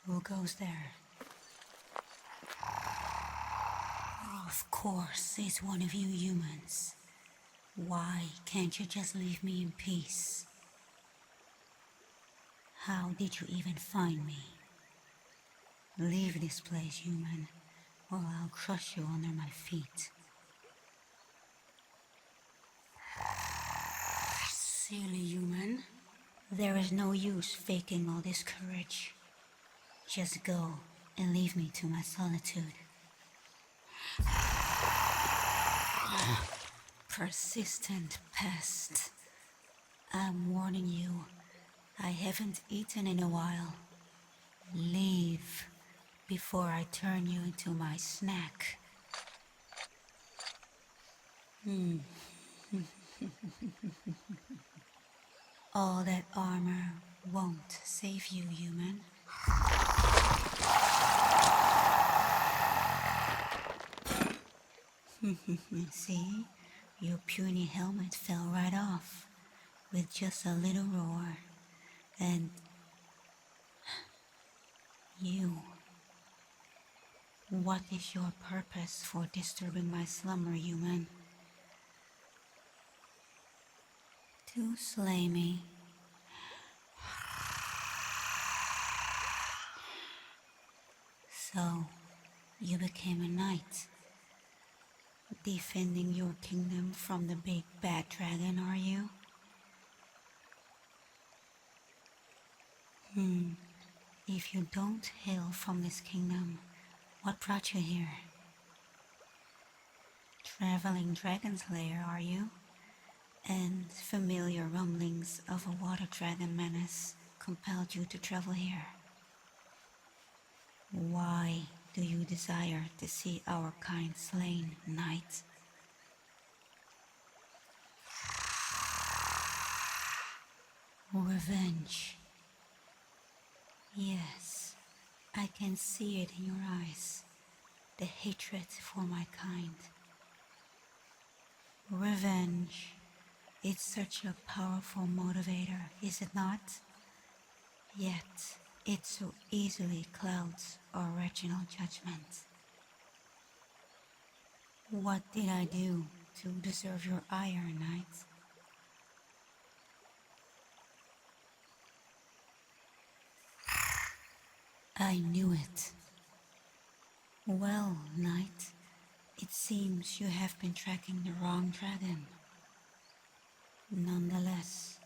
Who goes there? Of course, it's one of you humans. Why can't you just leave me in peace? How did you even find me? Leave this place, human, or I'll crush you under my feet. Silly human. There is no use faking all this courage. Just go and leave me to my solitude. Persistent pest. I'm warning you, I haven't eaten in a while. Leave before I turn you into my snack. All that armor won't save you, human. See? Your puny helmet fell right off with just a little roar. And you. What is your purpose for disturbing my slumber, human? To slay me. So, you became a knight. Defending your kingdom from the big bad dragon, are you? If you don't hail from this kingdom, what brought you here? Traveling dragon slayer, are you? And familiar rumblings of a water dragon menace compelled you to travel here. Why do you desire to see our kind slain, knight? Revenge. Yes, I can see it in your eyes. The hatred for my kind. Revenge. It's such a powerful motivator, is it not? Yet, it so easily clouds our rational judgment. What did I do to deserve your ire, knight? I knew it. Well, knight, it seems you have been tracking the wrong dragon. Nonetheless,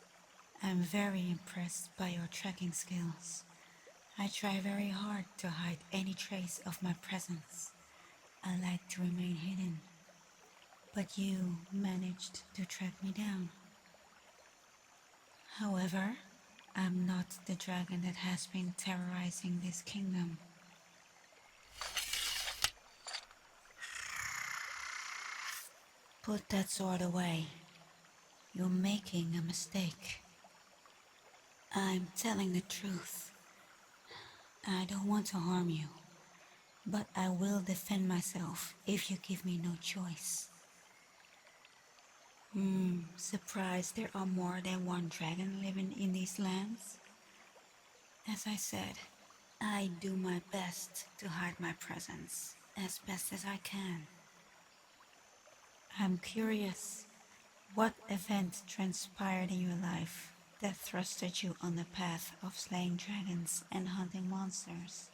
I'm very impressed by your tracking skills. I try very hard to hide any trace of my presence. I like to remain hidden. But you managed to track me down. However, I'm not the dragon that has been terrorizing this kingdom. Put that sword away. You're making a mistake. I'm telling the truth. I don't want to harm you, but I will defend myself if you give me no choice. Surprised there are more than one dragon living in these lands? As I said, I do my best to hide my presence as best as I can. I'm curious, what event transpired in your life that thrusted you on the path of slaying dragons and hunting monsters?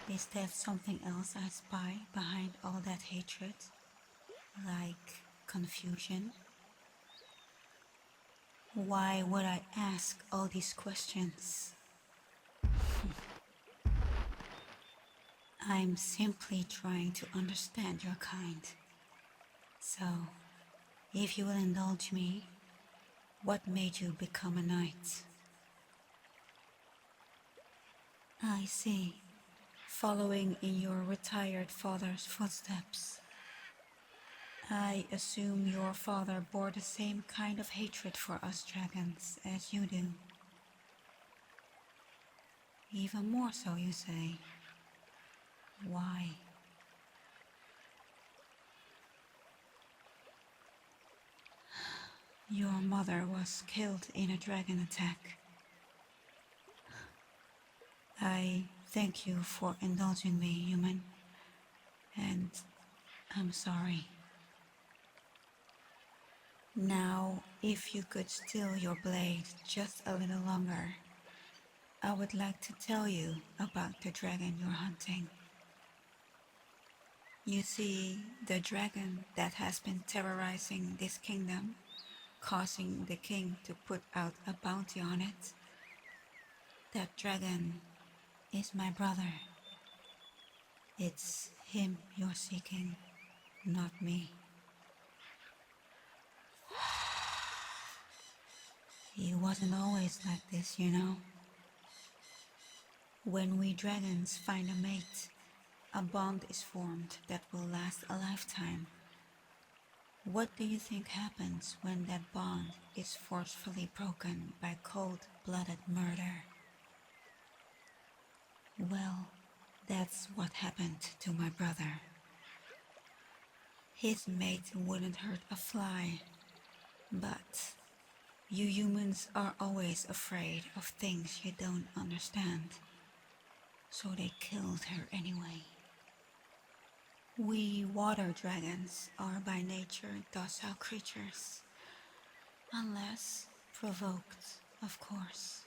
Is there something else I spy behind all that hatred? Like confusion? Why would I ask all these questions? I'm simply trying to understand your kind. So, if you will indulge me, what made you become a knight? I see. Following in your retired father's footsteps. I assume your father bore the same kind of hatred for us dragons as you do. Even more so, you say. Why? Your mother was killed in a dragon attack. I thank you for indulging me, human, and I'm sorry. Now, if you could still your blade just a little longer, I would like to tell you about the dragon you're hunting. You see, the dragon that has been terrorizing this kingdom, causing the king to put out a bounty on it, that dragon is my brother. It's him you're seeking, not me. He wasn't always like this, you know. When we dragons find a mate, a bond is formed that will last a lifetime. What do you think happens when that bond is forcefully broken by cold-blooded murder? Well, that's what happened to my brother. His mate wouldn't hurt a fly, but you humans are always afraid of things you don't understand, so they killed her anyway. We water dragons are by nature docile creatures, unless provoked, of course.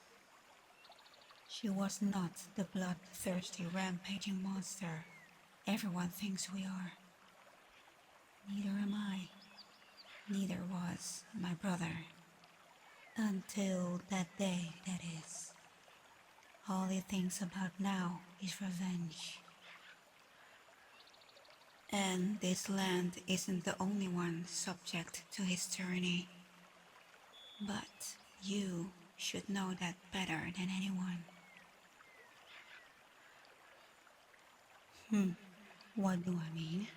She was not the bloodthirsty rampaging monster everyone thinks we are. Neither am I. Neither was my brother. Until that day, that is. All he thinks about now is revenge. And this land isn't the only one subject to his tyranny. But you should know that better than anyone. What do I mean?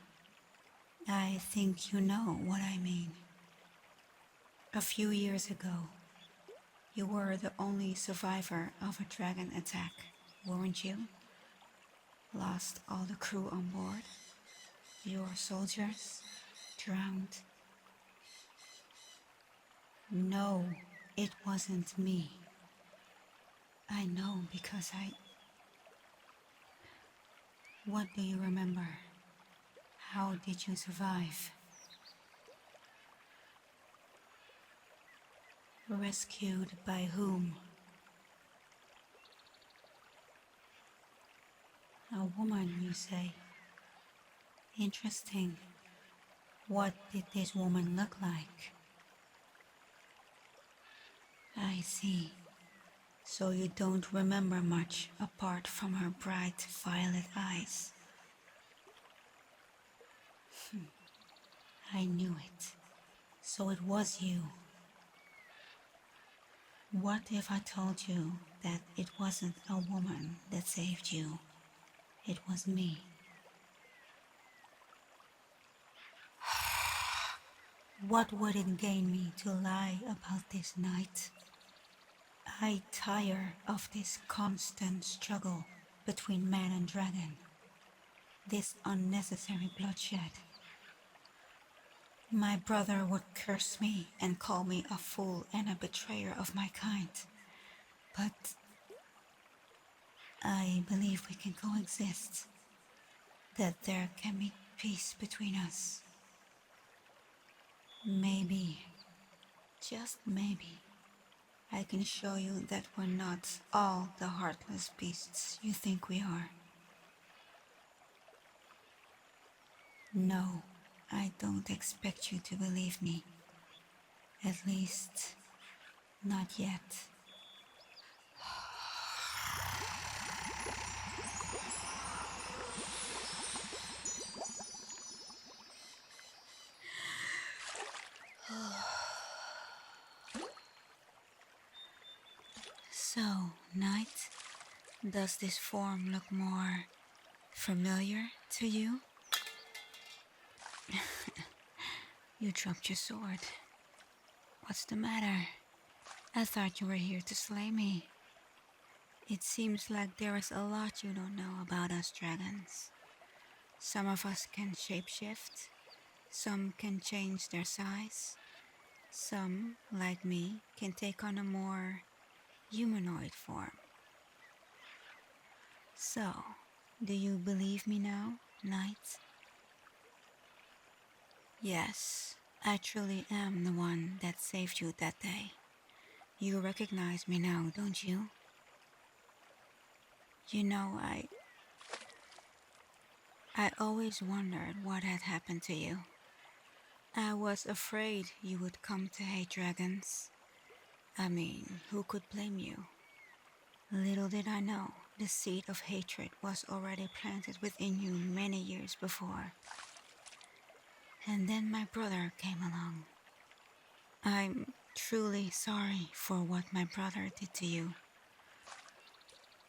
I think you know what I mean. A few years ago, you were the only survivor of a dragon attack, weren't you? Lost all the crew on board. Your soldiers drowned. No, it wasn't me. I know because What do you remember? How did you survive? Rescued by whom? A woman, you say? Interesting. What did this woman look like? I see. So you don't remember much apart from her bright violet eyes. I knew it. So it was you. What if I told you that it wasn't a woman that saved you? It was me. What would it gain me to lie about this night? I tire of this constant struggle between man and dragon. This unnecessary bloodshed. My brother would curse me and call me a fool and a betrayer of my kind. But I believe we can coexist. That there can be peace between us. Maybe, just maybe, I can show you that we're not all the heartless beasts you think we are. No, I don't expect you to believe me. At least, not yet. So, Knight, does this form look more familiar to you? You dropped your sword. What's the matter? I thought you were here to slay me. It seems like there is a lot you don't know about us dragons. Some of us can shapeshift, some can change their size, some, like me, can take on a more humanoid form. So, do you believe me now, knight? Yes, I truly am the one that saved you that day. You recognize me now, don't you? You know, I always wondered what had happened to you. I was afraid you would come to hate dragons. I mean, who could blame you? Little did I know, the seed of hatred was already planted within you many years before. And then my brother came along. I'm truly sorry for what my brother did to you.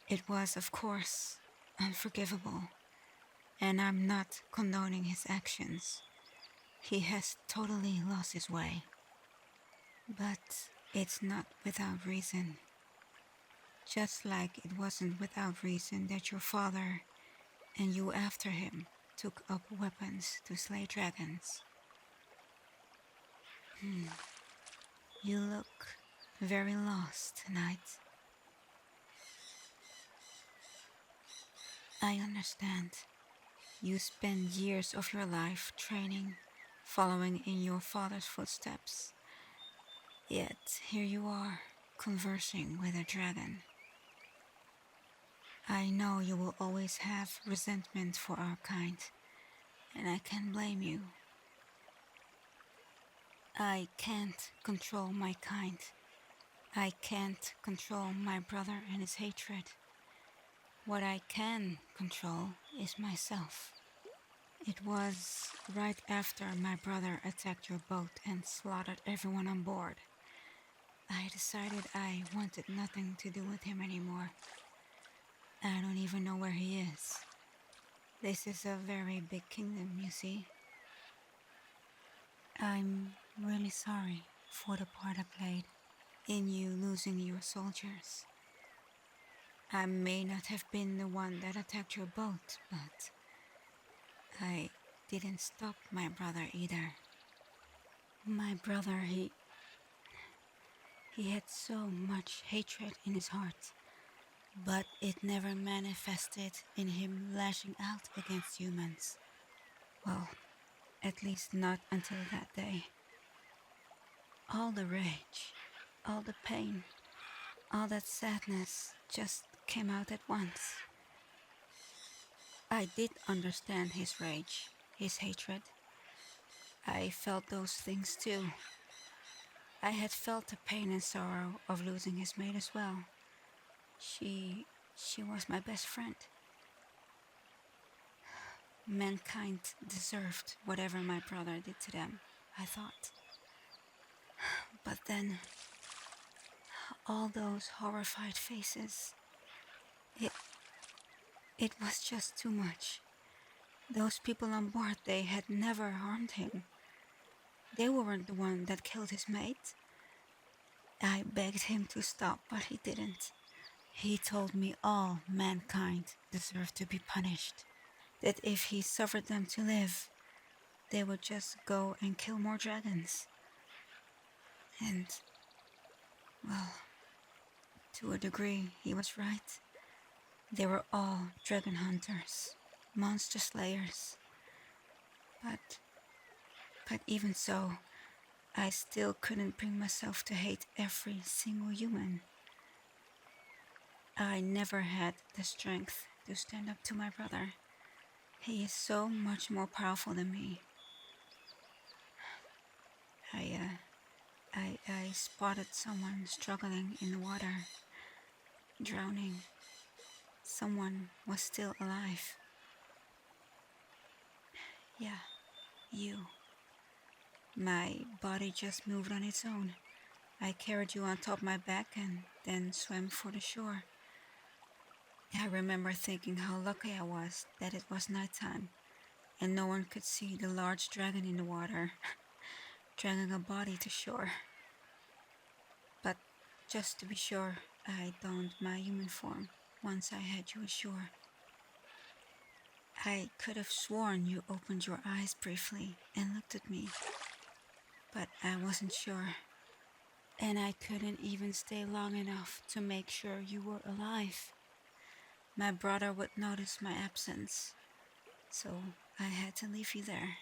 It was, of course, unforgivable, and I'm not condoning his actions. He has totally lost his way. But it's not without reason. Just like it wasn't without reason that your father and you after him took up weapons to slay dragons. You look very lost tonight. I understand. You spend years of your life training, following in your father's footsteps. Yet here you are, conversing with a dragon. I know you will always have resentment for our kind, and I can't blame you. I can't control my kind. I can't control my brother and his hatred. What I can control is myself. It was right after my brother attacked your boat and slaughtered everyone on board. I decided I wanted nothing to do with him anymore. I don't even know where he is. This is a very big kingdom, you see. I'm really sorry for the part I played in you losing your soldiers. I may not have been the one that attacked your boat, but I didn't stop my brother either. My brother, he had so much hatred in his heart, but it never manifested in him lashing out against humans. Well, at least not until that day. All the rage, all the pain, all that sadness just came out at once. I did understand his rage, his hatred. I felt those things too. I had felt the pain and sorrow of losing his mate as well. She was my best friend. Mankind deserved whatever my brother did to them, I thought. But then, all those horrified faces, it was just too much. Those people on board, they had never harmed him. They weren't the one that killed his mate. I begged him to stop, but he didn't. He told me all mankind deserved to be punished. That if he suffered them to live, they would just go and kill more dragons. And, well, to a degree, he was right. They were all dragon hunters, monster slayers. But even so, I still couldn't bring myself to hate every single human. I never had the strength to stand up to my brother. He is so much more powerful than me. I spotted someone struggling in the water, drowning. Someone was still alive. Yeah, you. My body just moved on its own. I carried you on top my back and then swam for the shore. I remember thinking how lucky I was that it was nighttime and no one could see the large dragon in the water, dragging a body to shore. But just to be sure, I donned my human form once I had you ashore. I could have sworn you opened your eyes briefly and looked at me, but I wasn't sure. And I couldn't even stay long enough to make sure you were alive. my brother would notice my absence, so I had to leave you there.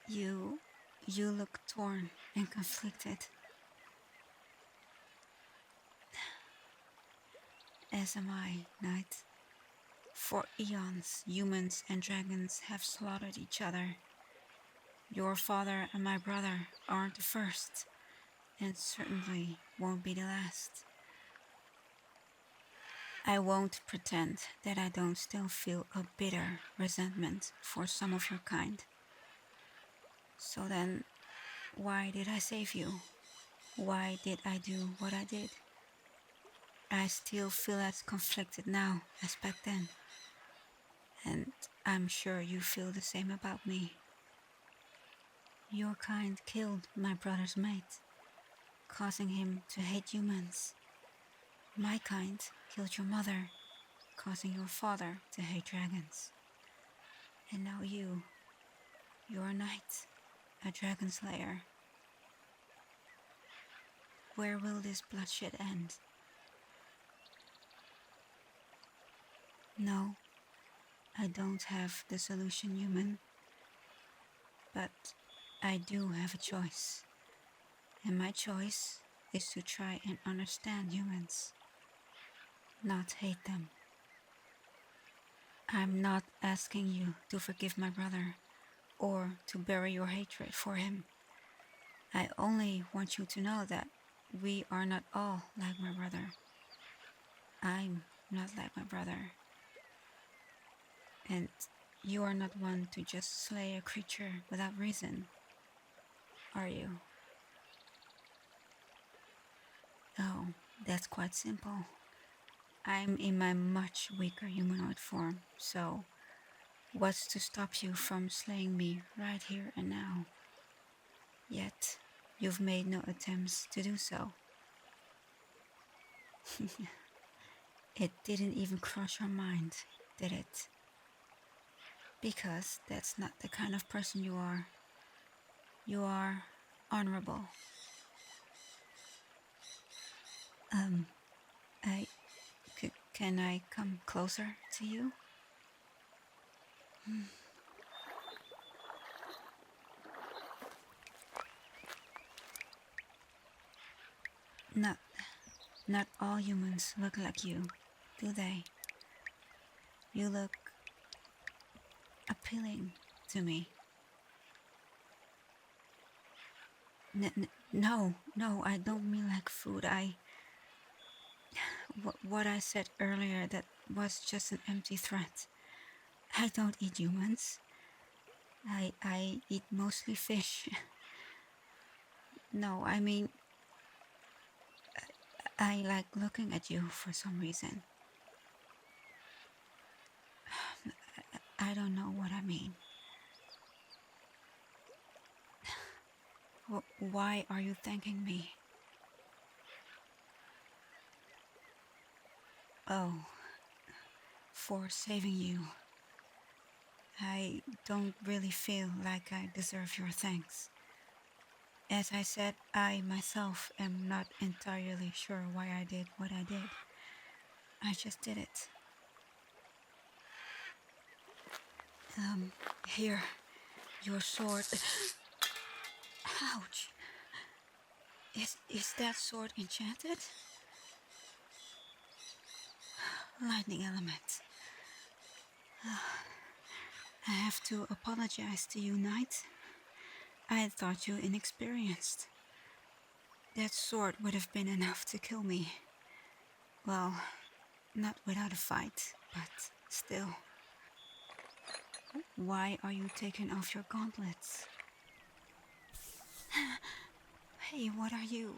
You look torn and conflicted. As am I, Knight. For eons, humans and dragons have slaughtered each other. Your father and my brother aren't the first, and certainly won't be the last. I won't pretend that I don't still feel a bitter resentment for some of your kind. So then, why did I save you? Why did I do what I did? I still feel as conflicted now as back then. And I'm sure you feel the same about me. Your kind killed my brother's mate, causing him to hate humans. My kind killed your mother, causing your father to hate dragons. And now you're a knight, a dragon slayer. Where will this bloodshed end? No, I don't have the solution, human. But I do have a choice. And my choice is to try and understand humans, not hate them. I'm not asking you to forgive my brother or to bury your hatred for him. I only want you to know that we are not all like my brother. I'm not like my brother. And you are not one to just slay a creature without reason, are you? Oh, that's quite simple. I'm in my much weaker humanoid form, so what's to stop you from slaying me right here and now? Yet, you've made no attempts to do so. It didn't even cross your mind, did it? Because that's not the kind of person you are. You are honorable. Can I come closer to you? Not all humans look like you, do they? You look appealing to me. No, I don't mean like food. What I said earlier, that was just an empty threat. I don't eat humans. I eat mostly fish. No, I mean, I like looking at you for some reason. I don't know what I mean. Why are you thanking me? Oh, for saving you. I don't really feel like I deserve your thanks. As I said, I myself am not entirely sure why I did what I did. I just did it. Here, your sword. Ouch! Is that sword enchanted? Lightning element. I have to apologize to you, Knight. I thought you inexperienced. That sword would have been enough to kill me. Well, not without a fight, but still. Why are you taking off your gauntlets? Hey, what are you?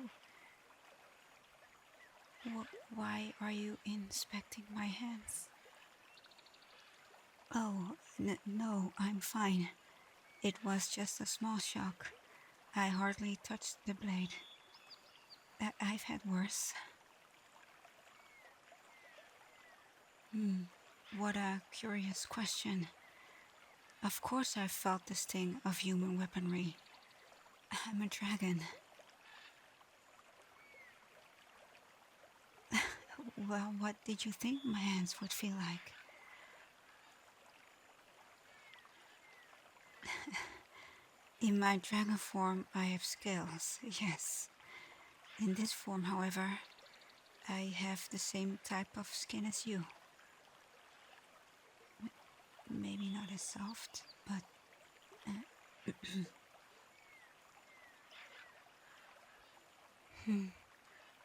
Why are you inspecting my hands? Oh, no, I'm fine. It was just a small shock. I hardly touched the blade. I've had worse. What a curious question. Of course I felt the sting of human weaponry. I'm a dragon. Well, what did you think my hands would feel like? In my dragon form, I have scales, yes. In this form, however, I have the same type of skin as you. Maybe not as soft, but...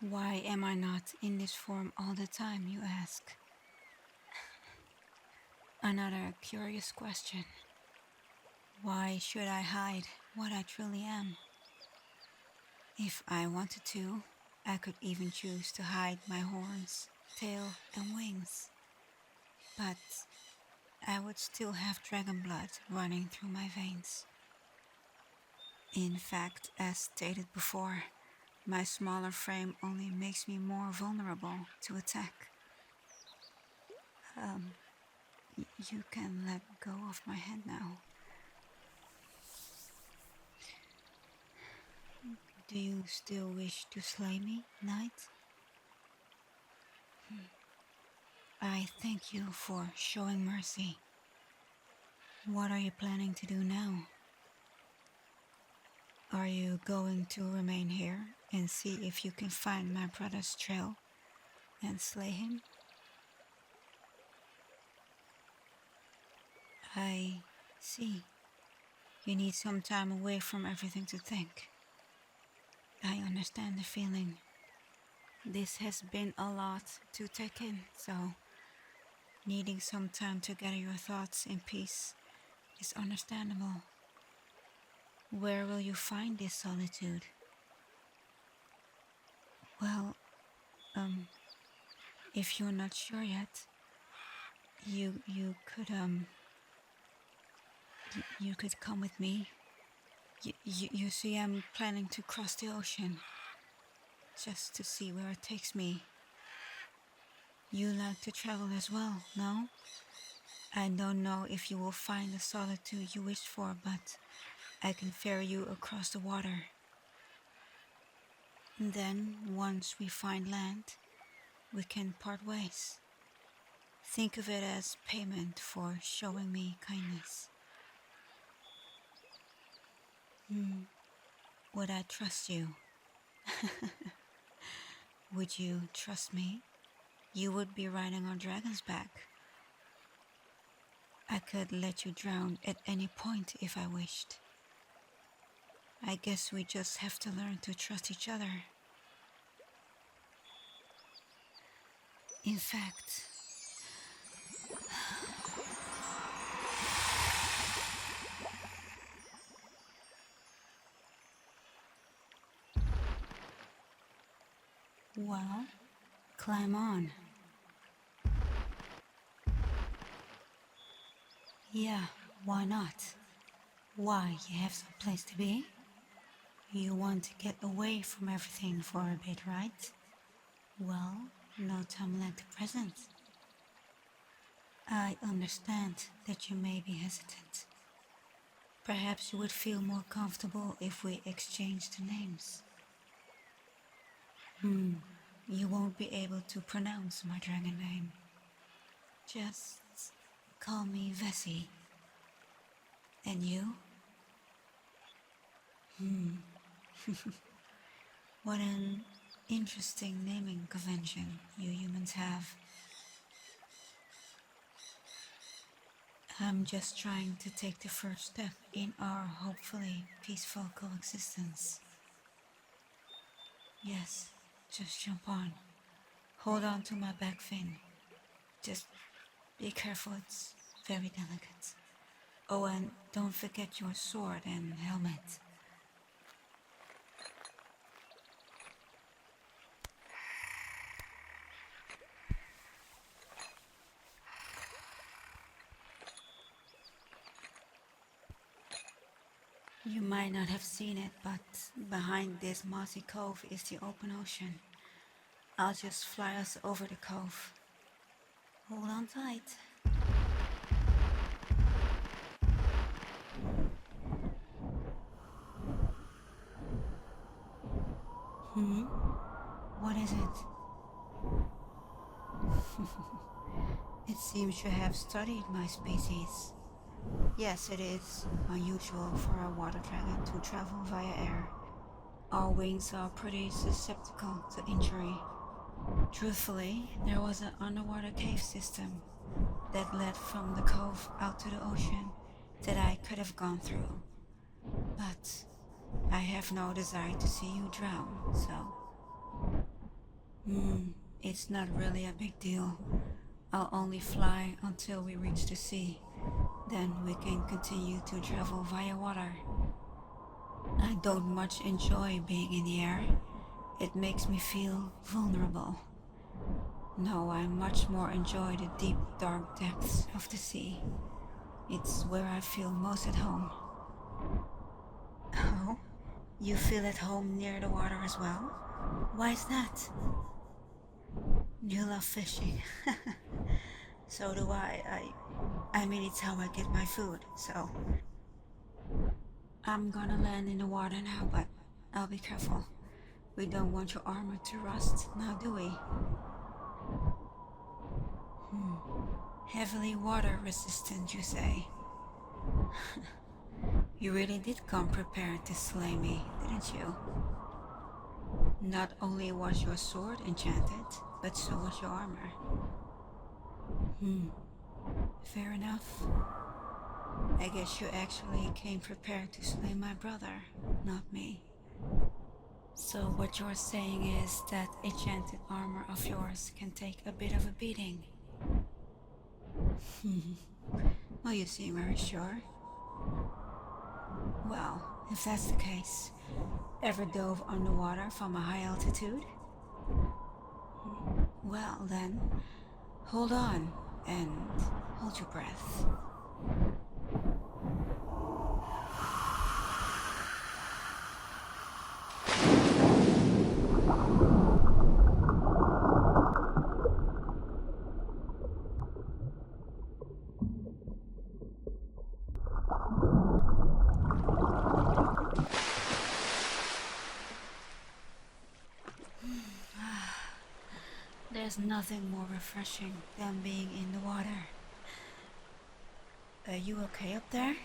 Why am I not in this form all the time, you ask? Another curious question. Why should I hide what I truly am? If I wanted to, I could even choose to hide my horns, tail, and wings. But I would still have dragon blood running through my veins. In fact, as stated before, my smaller frame only makes me more vulnerable to attack. You can let go of my hand now. Do you still wish to slay me, knight? I thank you for showing mercy. What are you planning to do now? Are you going to remain here and see if you can find my brother's trail and slay him? I see. You need some time away from everything to think. I understand the feeling. This has been a lot to take in, so needing some time to gather your thoughts in peace is understandable. Where will you find this solitude? Well, if you're not sure yet, you could come with me. You see, I'm planning to cross the ocean, just to see where it takes me. You like to travel as well, no? I don't know if you will find the solitude you wish for, but I can ferry you across the water. And then, once we find land, we can part ways. Think of it as payment for showing me kindness. Would I trust you? Would you trust me? You would be riding on dragon's back. I could let you drown at any point if I wished. I guess we just have to learn to trust each other. In fact, well, climb on. Yeah, why not? Why, you have some place to be? You want to get away from everything for a bit, right? Well, no time like the present. I understand that you may be hesitant. Perhaps you would feel more comfortable if we exchanged names. You won't be able to pronounce my dragon name. Just call me Vessi. And you? What an interesting naming convention you humans have. I'm just trying to take the first step in our hopefully peaceful coexistence. Yes, just jump on. Hold on to my back fin. Just be careful, it's very delicate. Oh, and don't forget your sword and helmet. You might not have seen it, but behind this mossy cove is the open ocean. I'll just fly us over the cove. Hold on tight. What is it? It seems you have studied my species. Yes, it is unusual for a water dragon to travel via air. Our wings are pretty susceptible to injury. Truthfully, there was an underwater cave system that led from the cove out to the ocean that I could have gone through. But I have no desire to see you drown, so... it's not really a big deal. I'll only fly until we reach the sea. Then we can continue to travel via water. I don't much enjoy being in the air. It makes me feel vulnerable. No, I much more enjoy the deep, dark depths of the sea. It's where I feel most at home. Oh? You feel at home near the water as well? Why is that? You love fishing. So do I. I mean, it's how I get my food, so... I'm gonna land in the water now, but I'll be careful. We don't want your armor to rust, now do we? Heavily water resistant, you say? You really did come prepared to slay me, didn't you? Not only was your sword enchanted, but so was your armor. Fair enough. I guess you actually came prepared to slay my brother, not me. So what you're saying is that enchanted armor of yours can take a bit of a beating. Well, you seem very sure. Well, if that's the case, ever dove underwater from a high altitude? Well then, hold on and hold your breath. There's nothing more refreshing than being in the water. Are you okay up there?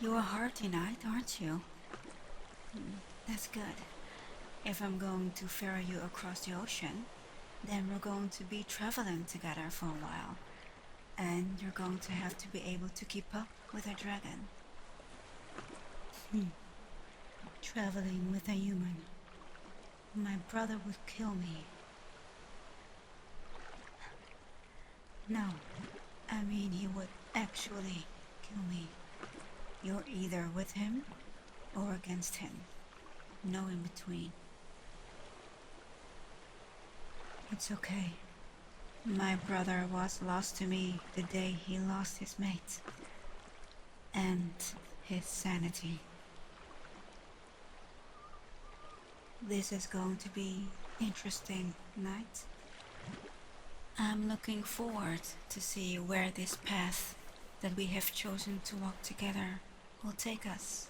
You're a hearty knight, aren't you? That's good. If I'm going to ferry you across the ocean, then we're going to be traveling together for a while. And you're going to have to be able to keep up with a dragon. Traveling with a human. My brother would kill me. No, I mean he would actually kill me. You're either with him or against him. No in between. It's okay. My brother was lost to me the day he lost his mate. And his sanity. This is going to be interesting night. I'm looking forward to see where this path that we have chosen to walk together will take us.